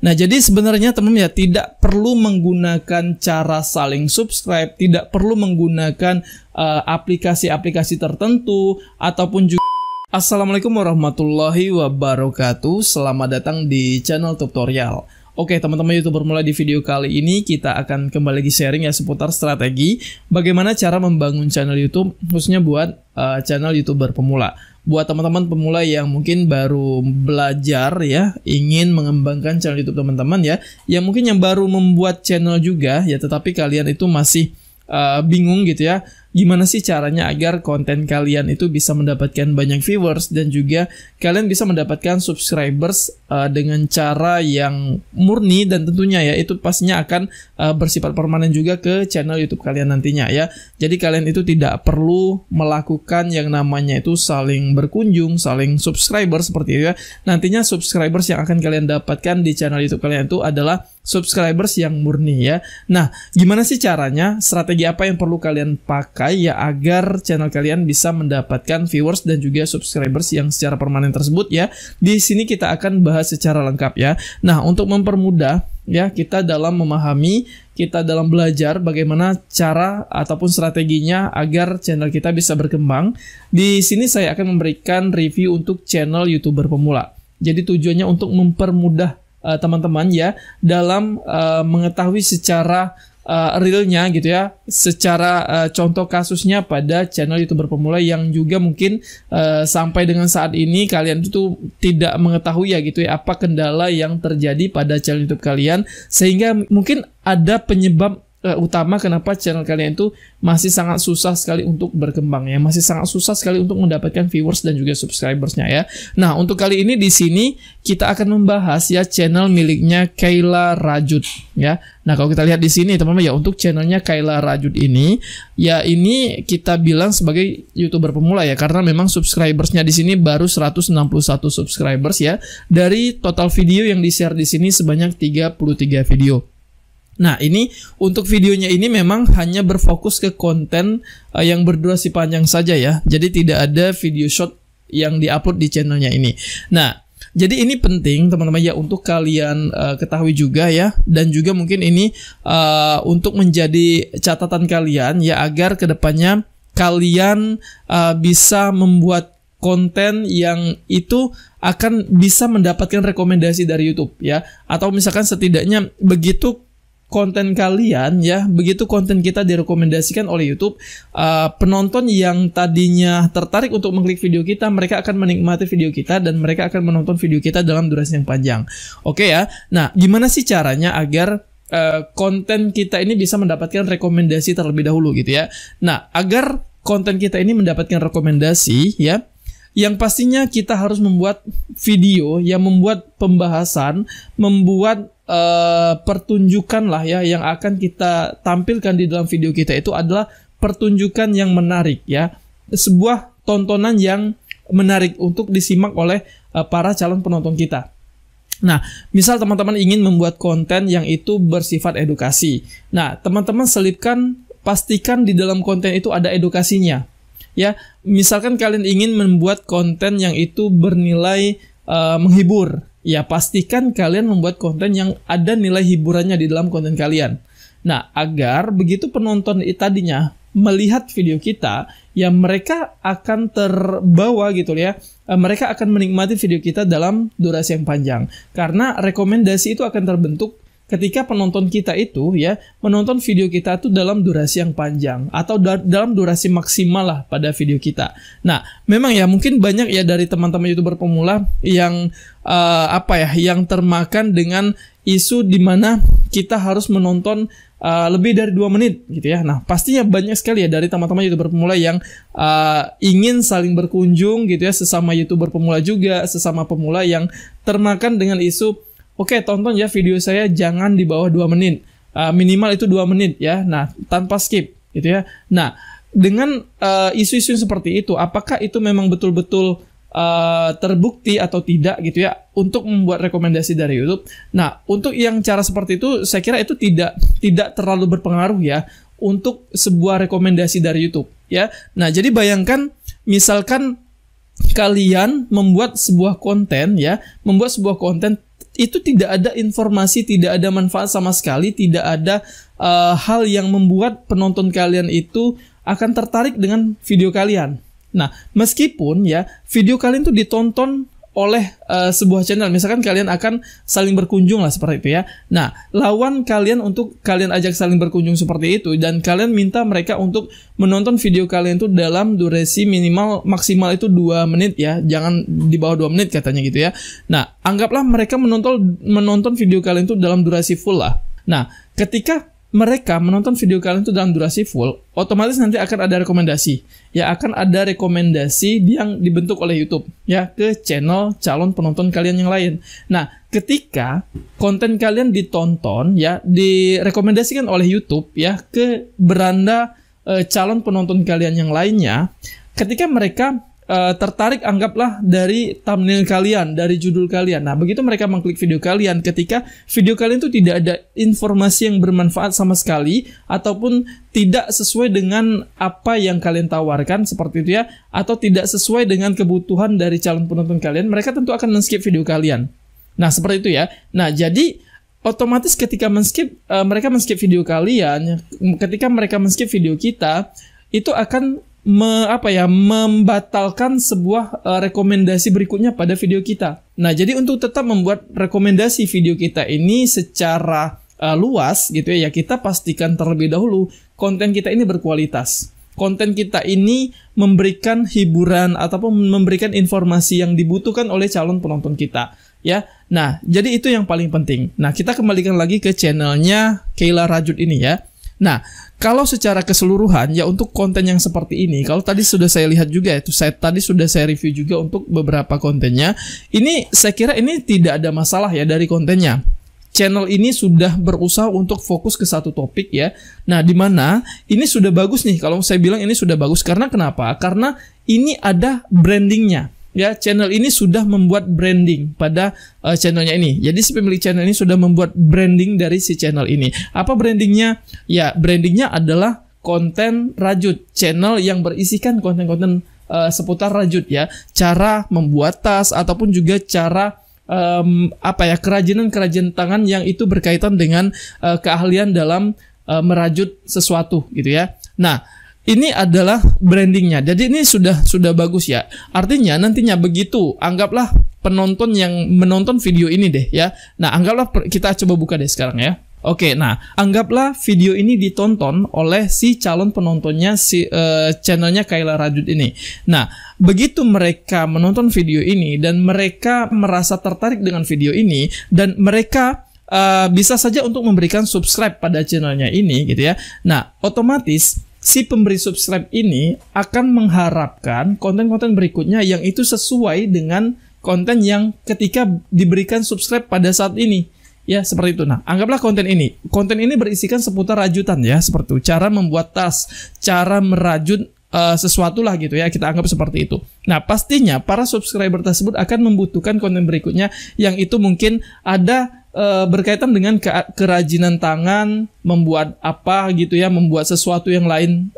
Nah, jadi sebenarnya teman-teman ya tidak perlu menggunakan cara saling subscribe, tidak perlu menggunakan aplikasi-aplikasi tertentu ataupun juga. Assalamualaikum warahmatullahi wabarakatuh. Selamat datang di channel tutorial. Oke teman-teman YouTuber, mulai di video kali ini kita akan kembali lagi sharing ya seputar strategi bagaimana cara membangun channel YouTube khususnya buat channel YouTuber pemula. Buat teman-teman pemula yang mungkin baru belajar ya, ingin mengembangkan channel YouTube teman-teman ya, yang mungkin yang baru membuat channel juga ya, tetapi kalian itu masih bingung gitu ya, gimana sih caranya agar konten kalian itu bisa mendapatkan banyak viewers dan juga kalian bisa mendapatkan subscribers dengan cara yang murni, dan tentunya ya itu pastinya akan bersifat permanen juga ke channel YouTube kalian nantinya ya. Jadi kalian itu tidak perlu melakukan yang namanya itu saling berkunjung, saling subscriber seperti itu ya. Nantinya subscribers yang akan kalian dapatkan di channel YouTube kalian itu adalah subscribers yang murni ya. Nah, gimana sih caranya? Strategi apa yang perlu kalian pakai ya agar channel kalian bisa mendapatkan viewers dan juga subscribers yang secara permanen tersebut ya. Di sini kita akan bahas secara lengkap ya. Nah, untuk mempermudah ya kita dalam memahami, kita dalam belajar bagaimana cara ataupun strateginya agar channel kita bisa berkembang. Di sini saya akan memberikan review untuk channel YouTuber pemula. Jadi tujuannya untuk mempermudah teman-teman ya dalam mengetahui secara realnya gitu ya, secara contoh kasusnya pada channel YouTuber pemula yang juga mungkin sampai dengan saat ini kalian itu tidak mengetahui ya gitu ya apa kendala yang terjadi pada channel YouTube kalian, sehingga mungkin ada penyebab utama kenapa channel kalian itu masih sangat susah sekali untuk berkembang ya, masih sangat susah sekali untuk mendapatkan viewers dan juga subscribersnya ya. Nah, untuk kali ini di sini kita akan membahas ya channel miliknya Kayla Rajut ya. Nah, kalau kita lihat di sini teman-teman ya, untuk channelnya Kayla Rajut ini ya, ini kita bilang sebagai YouTuber pemula ya, karena memang subscribersnya di sini baru 161 subscribers ya, dari total video yang di-share di sini sebanyak 33 video. Nah, ini untuk videonya ini memang hanya berfokus ke konten yang berdurasi panjang saja ya. Jadi tidak ada video short yang diupload di channelnya ini. Nah, jadi ini penting teman-teman ya untuk kalian ketahui juga ya, dan juga mungkin ini untuk menjadi catatan kalian ya, agar kedepannya kalian bisa membuat konten yang itu akan bisa mendapatkan rekomendasi dari YouTube ya, atau misalkan setidaknya begitu konten kalian ya, begitu konten kita direkomendasikan oleh YouTube, penonton yang tadinya tertarik untuk mengklik video kita, mereka akan menikmati video kita dan mereka akan menonton video kita dalam durasi yang panjang. Oke ya. Nah, gimana sih caranya agar konten kita ini bisa mendapatkan rekomendasi terlebih dahulu gitu ya. Nah, agar konten kita ini mendapatkan rekomendasi ya, yang pastinya kita harus membuat video yang membuat pembahasan, membuat pertunjukan lah ya, yang akan kita tampilkan di dalam video kita itu adalah pertunjukan yang menarik ya, sebuah tontonan yang menarik untuk disimak oleh para calon penonton kita. Nah, misal teman-teman ingin membuat konten yang itu bersifat edukasi. Nah, teman-teman selipkan, pastikan di dalam konten itu ada edukasinya. Ya, misalkan kalian ingin membuat konten yang itu bernilai menghibur, ya pastikan kalian membuat konten yang ada nilai hiburannya di dalam konten kalian. Nah, agar begitu penonton tadinya melihat video kita, ya mereka akan terbawa gitu ya, mereka akan menikmati video kita dalam durasi yang panjang. Karena rekomendasi itu akan terbentuk ketika penonton kita itu ya menonton video kita tuh dalam durasi yang panjang atau dalam durasi maksimal lah pada video kita. Nah, memang ya mungkin banyak ya dari teman-teman YouTuber pemula yang yang termakan dengan isu di mana kita harus menonton lebih dari 2 menit gitu ya. Nah, pastinya banyak sekali ya dari teman-teman YouTuber pemula yang ingin saling berkunjung gitu ya, sesama YouTuber pemula juga, sesama pemula yang termakan dengan isu, oke, tonton ya video saya jangan di bawah 2 menit. Minimal itu 2 menit ya. Nah, tanpa skip gitu ya. Nah, dengan isu-isu seperti itu, apakah itu memang betul-betul terbukti atau tidak gitu ya untuk membuat rekomendasi dari YouTube? Nah, untuk yang cara seperti itu saya kira itu tidak terlalu berpengaruh ya untuk sebuah rekomendasi dari YouTube ya. Nah, jadi bayangkan misalkan kalian membuat sebuah konten ya, membuat sebuah konten itu tidak ada informasi, tidak ada manfaat sama sekali, tidak ada hal yang membuat penonton kalian itu akan tertarik dengan video kalian. Nah, meskipun ya video kalian tuh ditonton oleh sebuah channel, misalkan kalian akan saling berkunjung lah seperti itu ya. Nah, lawan kalian untuk kalian ajak saling berkunjung seperti itu, dan kalian minta mereka untuk menonton video kalian itu dalam durasi maksimal itu 2 menit ya, jangan di bawah 2 menit katanya gitu ya. Nah, anggaplah mereka menonton video kalian itu dalam durasi full lah. Nah, ketika mereka menonton video kalian itu dalam durasi full, otomatis nanti akan ada rekomendasi. Ya, akan ada rekomendasi yang dibentuk oleh YouTube ya ke channel calon penonton kalian yang lain. Nah, ketika konten kalian ditonton ya, direkomendasikan oleh YouTube ya ke beranda calon penonton kalian yang lainnya, ketika mereka tertarik, anggaplah dari thumbnail kalian, dari judul kalian. Nah, begitu mereka mengklik video kalian, ketika video kalian itu tidak ada informasi yang bermanfaat sama sekali, ataupun tidak sesuai dengan apa yang kalian tawarkan, seperti itu ya, atau tidak sesuai dengan kebutuhan dari calon penonton kalian, mereka tentu akan men-skip video kalian. Nah, seperti itu ya. Nah, jadi otomatis ketika mereka men-skip video kalian, ketika mereka men-skip video kita, itu akan membatalkan sebuah rekomendasi berikutnya pada video kita. Nah, jadi untuk tetap membuat rekomendasi video kita ini secara luas gitu ya, kita pastikan terlebih dahulu konten kita ini berkualitas. Konten kita ini memberikan hiburan ataupun memberikan informasi yang dibutuhkan oleh calon penonton kita ya. Nah, jadi itu yang paling penting. Nah, kita kembalikan lagi ke channelnya Kayla Rajut ini ya. Nah, kalau secara keseluruhan ya untuk konten yang seperti ini, kalau tadi sudah saya lihat juga itu, tadi sudah saya review juga untuk beberapa kontennya. Ini saya kira ini tidak ada masalah ya dari kontennya. Channel ini sudah berusaha untuk fokus ke satu topik ya. Nah, di mana ini sudah bagus nih. Kalau saya bilang ini sudah bagus karena kenapa? Karena ini ada brandingnya. Ya, channel ini sudah membuat branding pada channelnya ini. Jadi si pemilik channel ini sudah membuat branding dari si channel ini. Apa brandingnya? Ya, brandingnya adalah konten Rajut, channel yang berisikan konten-konten seputar Rajut ya. Cara membuat tas ataupun juga cara kerajinan tangan yang itu berkaitan dengan keahlian dalam merajut sesuatu gitu ya. Nah, ini adalah brandingnya. Jadi ini sudah bagus ya. Artinya nantinya begitu, anggaplah penonton yang menonton video ini deh ya. Nah, anggaplah kita coba buka deh sekarang ya. Oke, nah anggaplah video ini ditonton oleh si calon penontonnya si channelnya Kayla Rajut ini. Nah, begitu mereka menonton video ini dan mereka merasa tertarik dengan video ini dan mereka bisa saja untuk memberikan subscribe pada channelnya ini gitu ya. Nah, otomatis si pemberi subscribe ini akan mengharapkan konten-konten berikutnya yang itu sesuai dengan konten yang ketika diberikan subscribe pada saat ini. Ya, seperti itu. Nah, anggaplah konten ini. Konten ini berisikan seputar rajutan ya, seperti itu. Cara membuat tas, cara merajut sesuatu lah gitu ya, kita anggap seperti itu. Nah, pastinya para subscriber tersebut akan membutuhkan konten berikutnya yang itu mungkin ada berkaitan dengan kerajinan tangan, membuat apa gitu ya, membuat sesuatu yang lain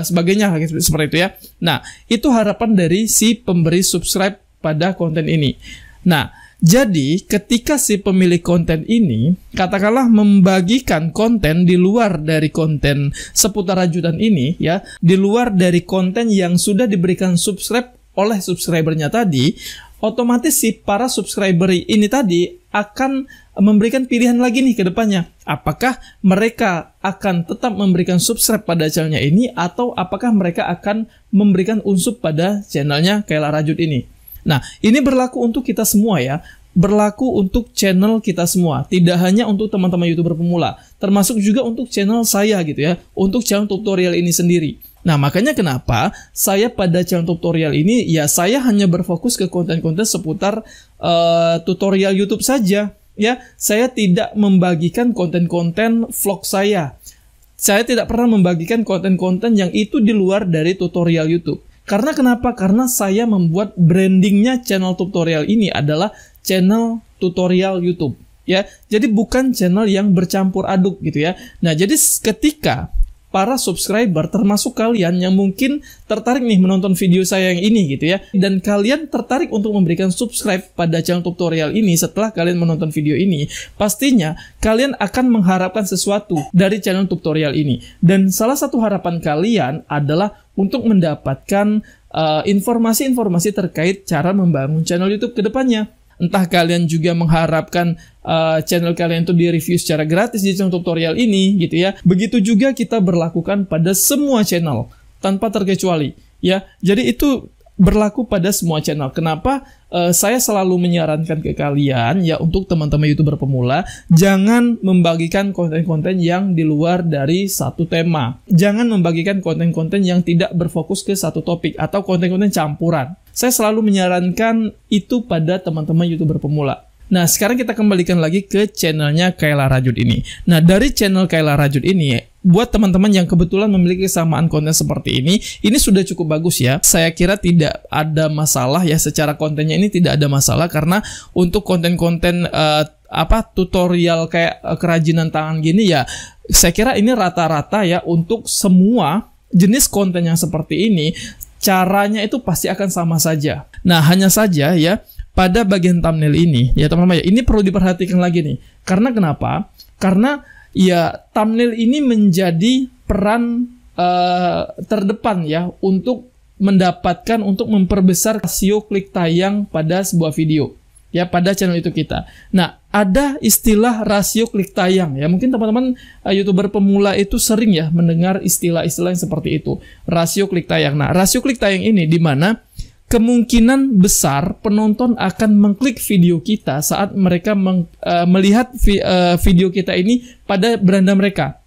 sebagainya gitu, seperti itu ya. Nah, itu harapan dari si pemberi subscribe pada konten ini. Nah, jadi ketika si pemilik konten ini katakanlah membagikan konten di luar dari konten seputar rajutan ini ya, di luar dari konten yang sudah diberikan subscribe oleh subscribernya tadi, otomatis si para subscriber ini tadi akan memberikan pilihan lagi nih ke depannya. Apakah mereka akan tetap memberikan subscribe pada channelnya ini atau apakah mereka akan memberikan unsub pada channelnya Kayla Rajut ini. Nah, ini berlaku untuk kita semua ya. Berlaku untuk channel kita semua. Tidak hanya untuk teman-teman YouTuber pemula. Termasuk juga untuk channel saya gitu ya. Untuk channel tutorial ini sendiri. Nah, makanya kenapa saya pada channel tutorial ini ya saya hanya berfokus ke konten-konten seputar tutorial YouTube saja. Ya, saya tidak membagikan konten-konten vlog saya. Saya tidak pernah membagikan konten-konten yang itu di luar dari tutorial YouTube. Karena kenapa? Karena saya membuat brandingnya channel tutorial ini adalah channel tutorial YouTube. Ya, jadi bukan channel yang bercampur aduk gitu ya. Nah, jadi ketika para subscriber, termasuk kalian yang mungkin tertarik nih menonton video saya yang ini gitu ya, dan kalian tertarik untuk memberikan subscribe pada channel tutorial ini setelah kalian menonton video ini, pastinya kalian akan mengharapkan sesuatu dari channel tutorial ini. Dan salah satu harapan kalian adalah untuk mendapatkan informasi-informasi terkait cara membangun channel YouTube ke depannya. Entah kalian juga mengharapkan channel kalian itu di-review secara gratis di channel tutorial ini gitu ya. Begitu juga kita berlakukan pada semua channel tanpa terkecuali ya. Jadi itu berlaku pada semua channel. Kenapa saya selalu menyarankan ke kalian ya, untuk teman-teman YouTuber pemula, jangan membagikan konten-konten yang di luar dari satu tema. Jangan membagikan konten-konten yang tidak berfokus ke satu topik atau konten-konten campuran. Saya selalu menyarankan itu pada teman-teman YouTuber pemula. Nah, sekarang kita kembalikan lagi ke channelnya Kayla Rajut ini. Nah, dari channel Kayla Rajut ini, buat teman-teman yang kebetulan memiliki kesamaan konten seperti ini sudah cukup bagus ya. Saya kira tidak ada masalah ya, secara kontennya ini tidak ada masalah, karena untuk konten-konten tutorial kayak kerajinan tangan gini ya, saya kira ini rata-rata ya untuk semua jenis konten yang seperti ini. Caranya itu pasti akan sama saja. Nah, hanya saja ya, pada bagian thumbnail ini, ya teman-teman ya, ini perlu diperhatikan lagi nih. Karena kenapa? Karena ya thumbnail ini menjadi peran terdepan ya, untuk mendapatkan, untuk memperbesar rasio klik tayang pada sebuah video. Ya, pada channel itu kita. Nah, ada istilah rasio klik tayang ya. Mungkin teman-teman YouTuber pemula itu sering ya mendengar istilah-istilah yang seperti itu. Rasio klik tayang. Nah, rasio klik tayang ini di mana kemungkinan besar penonton akan mengklik video kita saat mereka melihat video kita ini pada beranda mereka.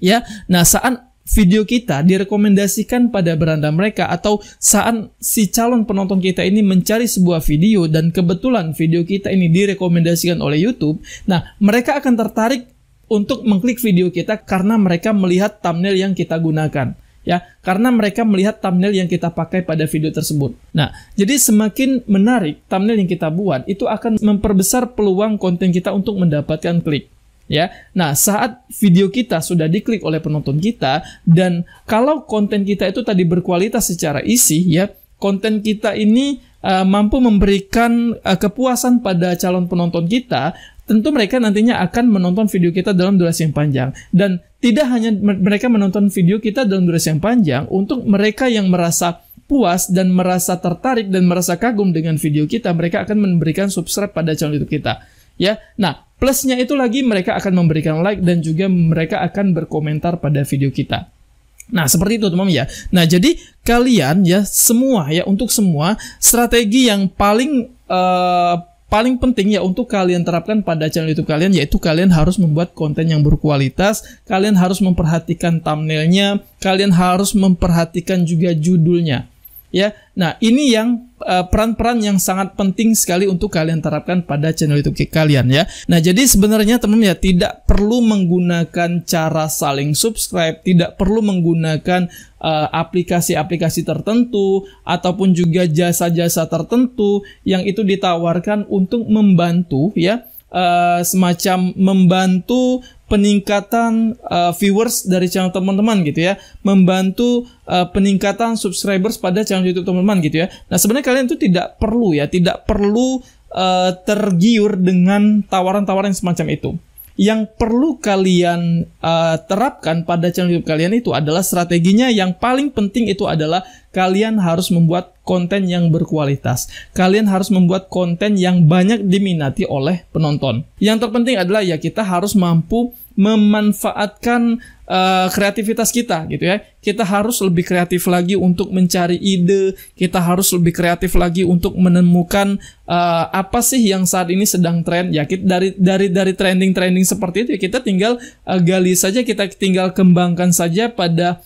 Ya. Nah, saat video kita direkomendasikan pada beranda mereka, atau saat si calon penonton kita ini mencari sebuah video dan kebetulan video kita ini direkomendasikan oleh YouTube, nah mereka akan tertarik untuk mengklik video kita karena mereka melihat thumbnail yang kita gunakan. Ya, karena mereka melihat thumbnail yang kita pakai pada video tersebut. Nah, jadi semakin menarik thumbnail yang kita buat, itu akan memperbesar peluang konten kita untuk mendapatkan klik. Ya, nah saat video kita sudah diklik oleh penonton kita, dan kalau konten kita itu tadi berkualitas secara isi, ya, konten kita ini mampu memberikan kepuasan pada calon penonton kita, tentu mereka nantinya akan menonton video kita dalam durasi yang panjang. Dan tidak hanya mereka menonton video kita dalam durasi yang panjang, untuk mereka yang merasa puas dan merasa tertarik dan merasa kagum dengan video kita, mereka akan memberikan subscribe pada channel YouTube kita. Ya, nah plusnya itu lagi mereka akan memberikan like dan juga mereka akan berkomentar pada video kita. Nah, seperti itu teman-teman ya. Nah, jadi kalian ya semua ya, untuk semua strategi yang paling penting ya untuk kalian terapkan pada channel YouTube kalian, yaitu kalian harus membuat konten yang berkualitas, kalian harus memperhatikan thumbnailnya, kalian harus memperhatikan juga judulnya. Ya, nah ini yang peran-peran yang sangat penting sekali untuk kalian terapkan pada channel YouTube kalian ya. Nah, jadi sebenarnya teman-teman ya, tidak perlu menggunakan cara saling subscribe, tidak perlu menggunakan aplikasi-aplikasi tertentu ataupun juga jasa-jasa tertentu yang itu ditawarkan untuk membantu ya, semacam membantu peningkatan viewers dari channel teman-teman gitu ya, membantu peningkatan subscribers pada channel YouTube teman-teman gitu ya. Nah, sebenarnya kalian itu tidak perlu ya, tidak perlu tergiur dengan tawaran-tawaran semacam itu. Yang perlu kalian terapkan pada channel YouTube kalian itu adalah strateginya. Yang paling penting itu adalah kalian harus membuat konten yang berkualitas. Kalian harus membuat konten yang banyak diminati oleh penonton. Yang terpenting adalah ya, kita harus mampu memanfaatkan kreativitas kita gitu ya. Kita harus lebih kreatif lagi untuk mencari ide, kita harus lebih kreatif lagi untuk menemukan apa sih yang saat ini sedang tren ya. Dari trending seperti itu ya, kita tinggal gali saja, kita tinggal kembangkan saja pada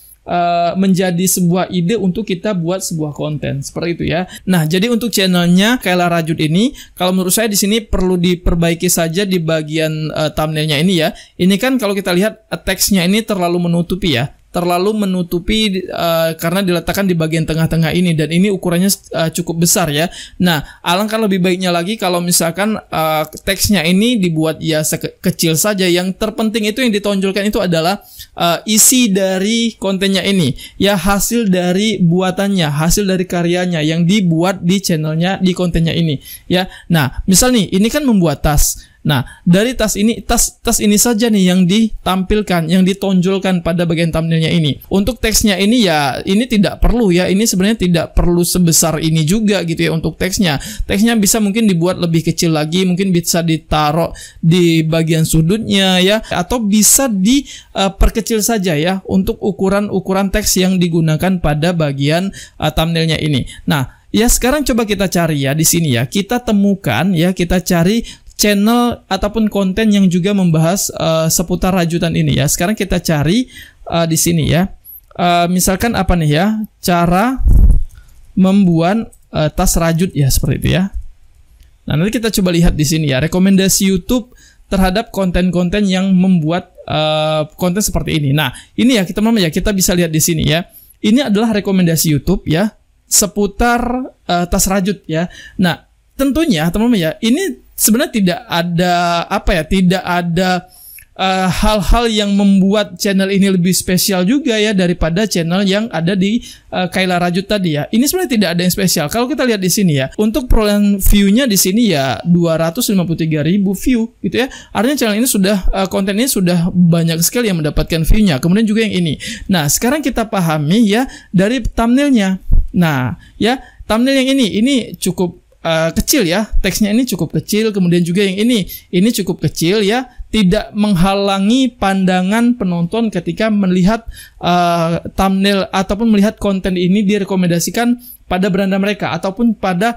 menjadi sebuah ide untuk kita buat sebuah konten seperti itu ya. Nah, jadi untuk channelnya Kayla Rajut ini, kalau menurut saya di sini perlu diperbaiki saja di bagian thumbnailnya ini ya. Ini kan kalau kita lihat teksnya ini terlalu menutupi ya. terlalu menutupi karena diletakkan di bagian tengah-tengah ini, dan ini ukurannya cukup besar ya. Nah, alangkah lebih baiknya lagi kalau misalkan teksnya ini dibuat ya kecil saja. Yang terpenting itu yang ditonjolkan itu adalah isi dari kontennya ini, ya, hasil dari buatannya, hasil dari karyanya yang dibuat di channelnya, di kontennya ini, ya. Nah, misal nih, ini kan membuat tas. Nah, dari tas ini saja nih yang ditampilkan, yang ditonjolkan pada bagian thumbnailnya ini. Untuk teksnya ini ya, ini tidak perlu ya. Ini sebenarnya tidak perlu sebesar ini juga gitu ya untuk teksnya. Teksnya bisa mungkin dibuat lebih kecil lagi, mungkin bisa ditaruh di bagian sudutnya ya, atau bisa diperkecil saja ya untuk ukuran teks yang digunakan pada bagian thumbnailnya ini. Nah, ya sekarang coba kita cari ya di sini ya. Kita temukan ya, kita cari channel ataupun konten yang juga membahas seputar rajutan ini ya. Sekarang kita cari di sini ya. Misalkan apa nih ya? Cara membuat tas rajut ya, seperti itu ya. Nah, nanti kita coba lihat di sini ya, rekomendasi YouTube terhadap konten-konten yang membuat konten seperti ini. Nah, ini ya kita bisa lihat di sini ya. Ini adalah rekomendasi YouTube ya seputar tas rajut ya. Nah, tentunya teman-teman ya, ini sebenarnya tidak ada tidak ada hal-hal yang membuat channel ini lebih spesial juga ya daripada channel yang ada di Kayla Rajut tadi ya. Ini sebenarnya tidak ada yang spesial. Kalau kita lihat di sini ya, untuk perolehan view-nya di sini ya 253.000 view gitu ya. Artinya channel ini sudah konten ini sudah banyak sekali yang mendapatkan view-nya. Kemudian juga yang ini. Nah, sekarang kita pahami ya dari thumbnailnya. Nah, ya thumbnail yang ini cukup kecil ya, teksnya ini cukup kecil, kemudian juga yang ini cukup kecil ya, tidak menghalangi pandangan penonton ketika melihat thumbnail ataupun melihat konten ini direkomendasikan pada beranda mereka ataupun pada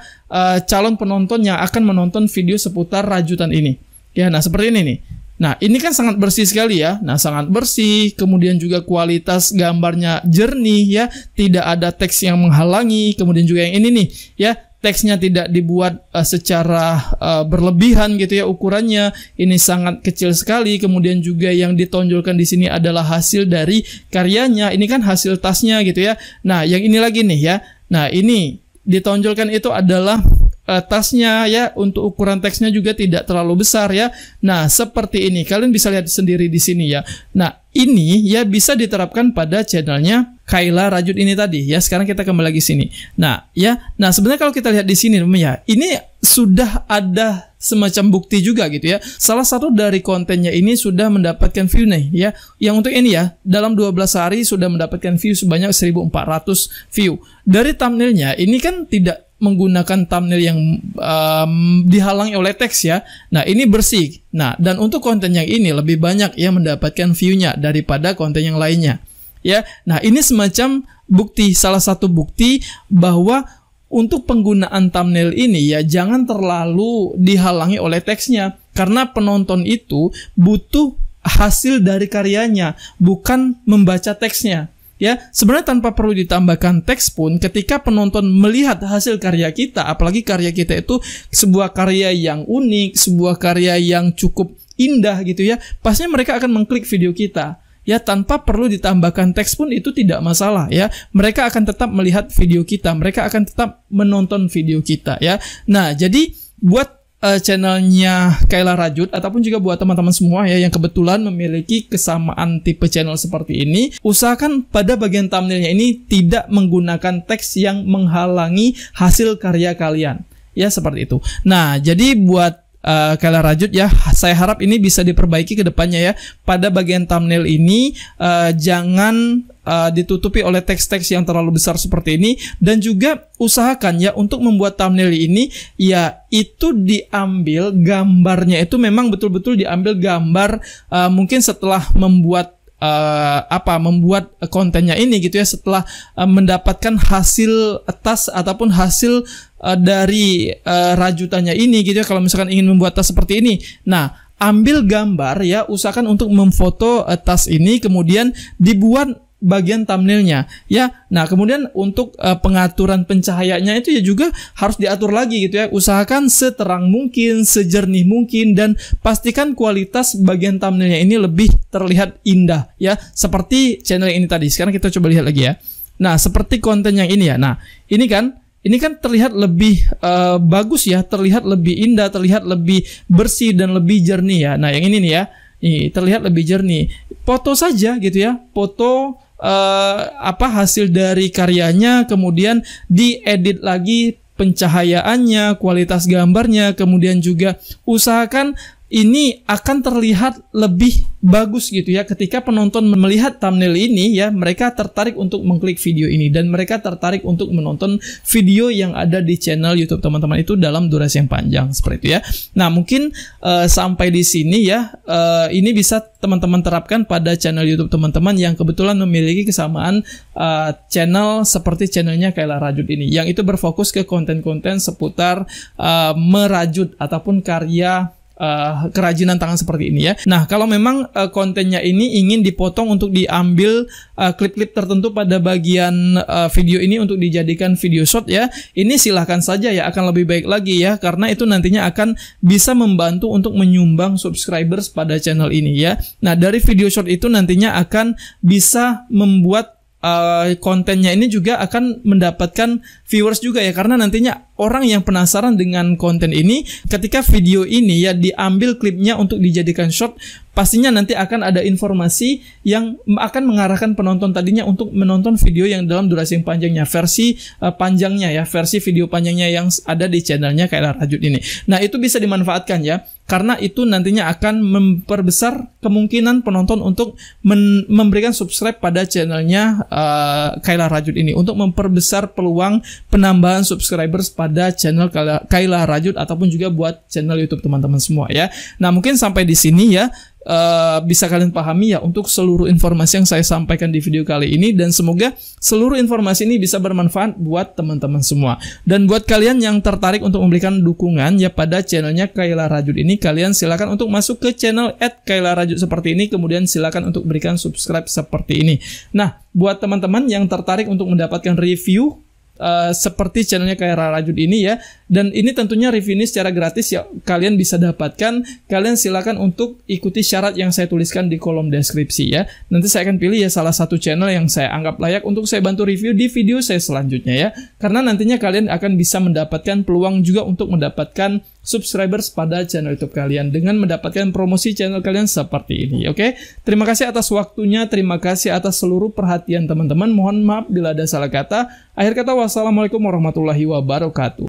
calon penonton yang akan menonton video seputar rajutan ini. Ya, nah seperti ini nih. Nah, ini kan sangat bersih sekali ya. Nah, sangat bersih, kemudian juga kualitas gambarnya jernih ya, tidak ada teks yang menghalangi, kemudian juga yang ini nih ya, teksnya tidak dibuat secara berlebihan gitu ya ukurannya. Ini sangat kecil sekali. Kemudian juga yang ditonjolkan di sini adalah hasil dari karyanya. Ini kan hasil tasnya gitu ya. Nah, yang ini lagi nih ya. Nah, ini ditonjolkan itu adalah tasnya ya. Untuk ukuran teksnya juga tidak terlalu besar ya. Nah, seperti ini. Kalian bisa lihat sendiri di sini ya. Nah, ini ya bisa diterapkan pada channelnya Kayla Rajut ini tadi ya. Sekarang kita kembali lagi sini. Nah, ya. Nah, sebenarnya kalau kita lihat di sini ya, ini sudah ada semacam bukti juga gitu ya. Salah satu dari kontennya ini sudah mendapatkan view nih ya. Yang untuk ini ya, dalam 12 hari sudah mendapatkan view sebanyak 1.400 view. Dari thumbnailnya ini kan tidak menggunakan thumbnail yang dihalangi oleh teks ya. Nah, ini bersih. Nah, dan untuk konten yang ini lebih banyak ya mendapatkan view-nya daripada konten yang lainnya. Ya, nah ini semacam bukti, salah satu bukti bahwa untuk penggunaan thumbnail ini ya jangan terlalu dihalangi oleh teksnya, karena penonton itu butuh hasil dari karyanya, bukan membaca teksnya. Ya, sebenarnya tanpa perlu ditambahkan teks pun, ketika penonton melihat hasil karya kita, apalagi karya kita itu sebuah karya yang unik, sebuah karya yang cukup indah gitu ya, pastinya mereka akan mengklik video kita. Ya, tanpa perlu ditambahkan teks pun itu tidak masalah ya. Mereka akan tetap melihat video kita, mereka akan tetap menonton video kita ya. Nah, jadi buat channelnya Kayla Rajut ataupun juga buat teman-teman semua ya yang kebetulan memiliki kesamaan tipe channel seperti ini, usahakan pada bagian thumbnailnya ini tidak menggunakan teks yang menghalangi hasil karya kalian. Ya, seperti itu. Nah, jadi buat Kayla Rajut ya, saya harap ini bisa diperbaiki ke depannya ya. Pada bagian thumbnail ini jangan ditutupi oleh teks-teks yang terlalu besar seperti ini, dan juga usahakan ya untuk membuat thumbnail ini ya itu diambil gambarnya itu memang betul-betul diambil gambar mungkin setelah membuat membuat kontennya ini gitu ya, setelah mendapatkan hasil tas ataupun hasil dari rajutannya ini gitu ya. Kalau misalkan ingin membuat tas seperti ini, nah ambil gambar ya, usahakan untuk memfoto tas ini, kemudian dibuat bagian thumbnailnya ya. Nah, kemudian untuk pengaturan pencahayaannya itu ya juga harus diatur lagi gitu ya. Usahakan seterang mungkin, sejernih mungkin, dan pastikan kualitas bagian thumbnailnya ini lebih terlihat indah ya. Seperti channel ini tadi. Sekarang kita coba lihat lagi ya. Nah, seperti konten yang ini ya. Nah, ini kan terlihat lebih bagus ya, terlihat lebih indah, terlihat lebih bersih dan lebih jernih ya. Nah, yang ini nih ya. Ini terlihat lebih jernih. Foto saja gitu ya. Foto hasil dari karyanya, kemudian diedit lagi pencahayaannya, kualitas gambarnya, kemudian juga usahakan ini akan terlihat lebih bagus gitu ya. Ketika penonton melihat thumbnail ini ya, mereka tertarik untuk mengklik video ini dan mereka tertarik untuk menonton video yang ada di channel YouTube teman-teman itu dalam durasi yang panjang seperti itu ya. Nah, mungkin sampai di sini ya, ini bisa teman-teman terapkan pada channel YouTube teman-teman yang kebetulan memiliki kesamaan channel seperti channelnya Kayla Rajut ini, yang itu berfokus ke konten-konten seputar merajut ataupun karya kerajinan tangan seperti ini ya. Nah, kalau memang kontennya ini ingin dipotong untuk diambil klip-klip tertentu pada bagian video ini untuk dijadikan video short ya, ini silahkan saja ya, akan lebih baik lagi ya, karena itu nantinya akan bisa membantu untuk menyumbang subscribers pada channel ini ya. Nah, dari video short itu nantinya akan bisa membuat kontennya ini juga akan mendapatkan viewers juga ya, karena nantinya orang yang penasaran dengan konten ini, ketika video ini ya diambil klipnya untuk dijadikan short, pastinya nanti akan ada informasi yang akan mengarahkan penonton tadinya untuk menonton video yang dalam durasi yang panjangnya, versi panjangnya ya, versi video panjangnya yang ada di channelnya Kayla Rajut ini. Nah, itu bisa dimanfaatkan ya, karena itu nantinya akan memperbesar kemungkinan penonton untuk memberikan subscribe pada channelnya Kayla Rajut ini, untuk memperbesar peluang penambahan subscribers pada channel Kayla Rajut ataupun juga buat channel YouTube teman-teman semua ya. Nah, mungkin sampai di sini ya bisa kalian pahami ya untuk seluruh informasi yang saya sampaikan di video kali ini, dan semoga seluruh informasi ini bisa bermanfaat buat teman-teman semua. Dan buat kalian yang tertarik untuk memberikan dukungan ya pada channelnya Kayla Rajut ini, kalian silakan untuk masuk ke channel @KaylaRajut seperti ini, kemudian silakan untuk berikan subscribe seperti ini. Nah, buat teman-teman yang tertarik untuk mendapatkan review seperti channelnya Kayla Rajut ini ya, dan ini tentunya review ini secara gratis ya, kalian bisa dapatkan. Kalian silakan untuk ikuti syarat yang saya tuliskan di kolom deskripsi ya. Nanti saya akan pilih ya salah satu channel yang saya anggap layak untuk saya bantu review di video saya selanjutnya ya, karena nantinya kalian akan bisa mendapatkan peluang juga untuk mendapatkan subscribers pada channel YouTube kalian dengan mendapatkan promosi channel kalian seperti ini. Oke, terima kasih atas waktunya, terima kasih atas seluruh perhatian teman-teman. Mohon maaf bila ada salah kata. Akhir kata, wassalamualaikum warahmatullahi wabarakatuh.